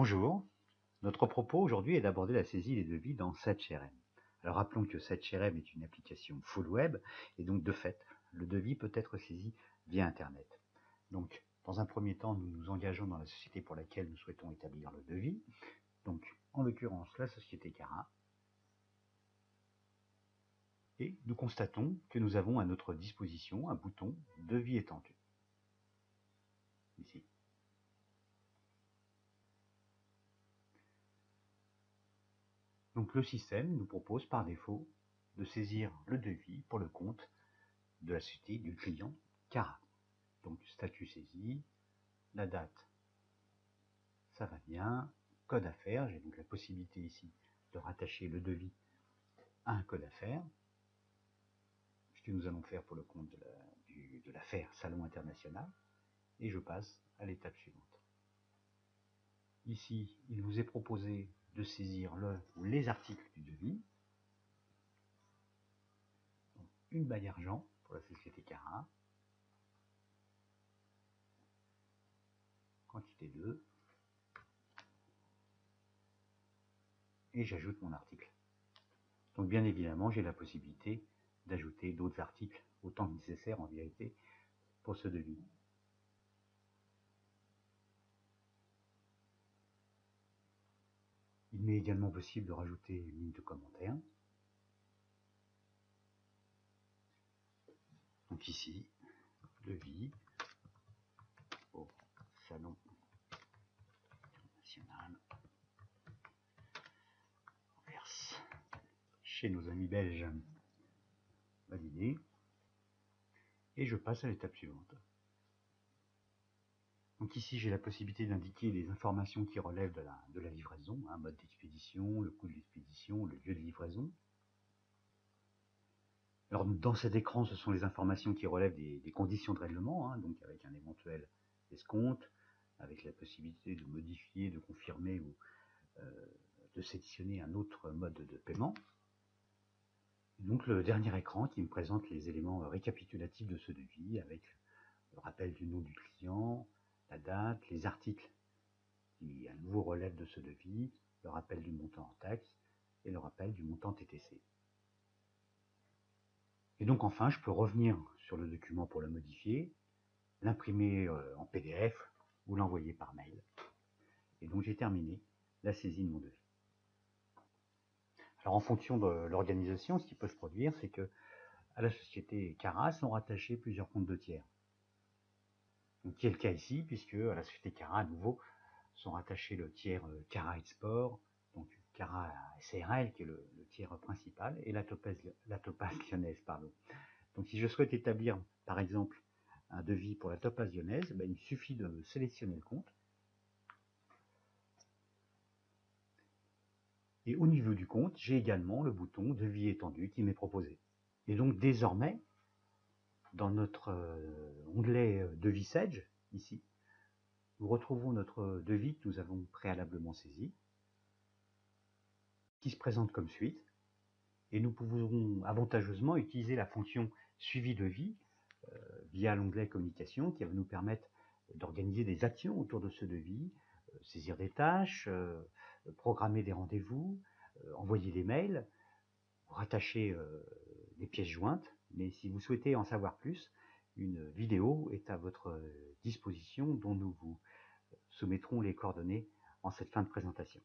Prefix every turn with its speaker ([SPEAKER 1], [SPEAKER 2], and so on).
[SPEAKER 1] Bonjour, notre propos aujourd'hui est d'aborder la saisie des devis dans SAGE-CRM. Alors rappelons que SAGE-CRM est une application full web et donc de fait, le devis peut être saisi via Internet. Donc dans un premier temps, nous nous engageons dans la société pour laquelle nous souhaitons établir le devis, donc en l'occurrence la société Cara, et nous constatons que nous avons à notre disposition un bouton devis étendu. Ici. Donc le système nous propose par défaut de saisir le devis pour le compte de la société du client Cara. Donc statut saisi, la date, ça va bien, code à faire, j'ai donc la possibilité ici de rattacher le devis à un code à faire, ce que nous allons faire pour le compte de l'affaire Salon International, et je passe à l'étape suivante. Ici, il vous est proposé de saisir le ou les articles du devis, donc une bague argent pour la société Cara, quantité 2, et j'ajoute mon article. Donc bien évidemment, j'ai la possibilité d'ajouter d'autres articles, autant que nécessaire en vérité, pour ce devis. Il m'est également possible de rajouter une ligne de commentaire. Donc ici, devis au Salon International. On verse chez nos amis belges. Validé. Et je passe à l'étape suivante. Donc ici, j'ai la possibilité d'indiquer les informations qui relèvent de la livraison, un mode d'expédition, le coût de l'expédition, le lieu de livraison. Alors dans cet écran, ce sont les informations qui relèvent des conditions de règlement, donc avec un éventuel escompte, avec la possibilité de modifier, de confirmer ou de sélectionner un autre mode de paiement. Et donc le dernier écran qui me présente les éléments récapitulatifs de ce devis, avec le rappel du nom du client, la date, les articles qui à nouveau relèvent de ce devis, le rappel du montant en taxe et le rappel du montant TTC. Et donc enfin, je peux revenir sur le document pour le modifier, l'imprimer en PDF ou l'envoyer par mail. Et donc j'ai terminé la saisie de mon devis. Alors en fonction de l'organisation, ce qui peut se produire, c'est que à la société Cara sont rattachés plusieurs comptes de tiers. Donc, qui est le cas ici, puisque à la société Cara, à nouveau, sont rattachés le tiers Cara Export, donc Cara SARL, qui est le tiers principal, et la Topaz Lyonnaise, pardon. Donc si je souhaite établir, par exemple, un devis pour la Topaz Lyonnaise, il me suffit de sélectionner le compte. Et au niveau du compte, j'ai également le bouton devis étendu qui m'est proposé. Et donc désormais, dans notre onglet devis SAGE, ici, nous retrouvons notre devis que nous avons préalablement saisi, qui se présente comme suite, et nous pouvons avantageusement utiliser la fonction suivi devis via l'onglet communication qui va nous permettre d'organiser des actions autour de ce devis, saisir des tâches, programmer des rendez-vous, envoyer des mails, rattacher des pièces jointes. Mais si vous souhaitez en savoir plus, une vidéo est à votre disposition dont nous vous soumettrons les coordonnées en cette fin de présentation.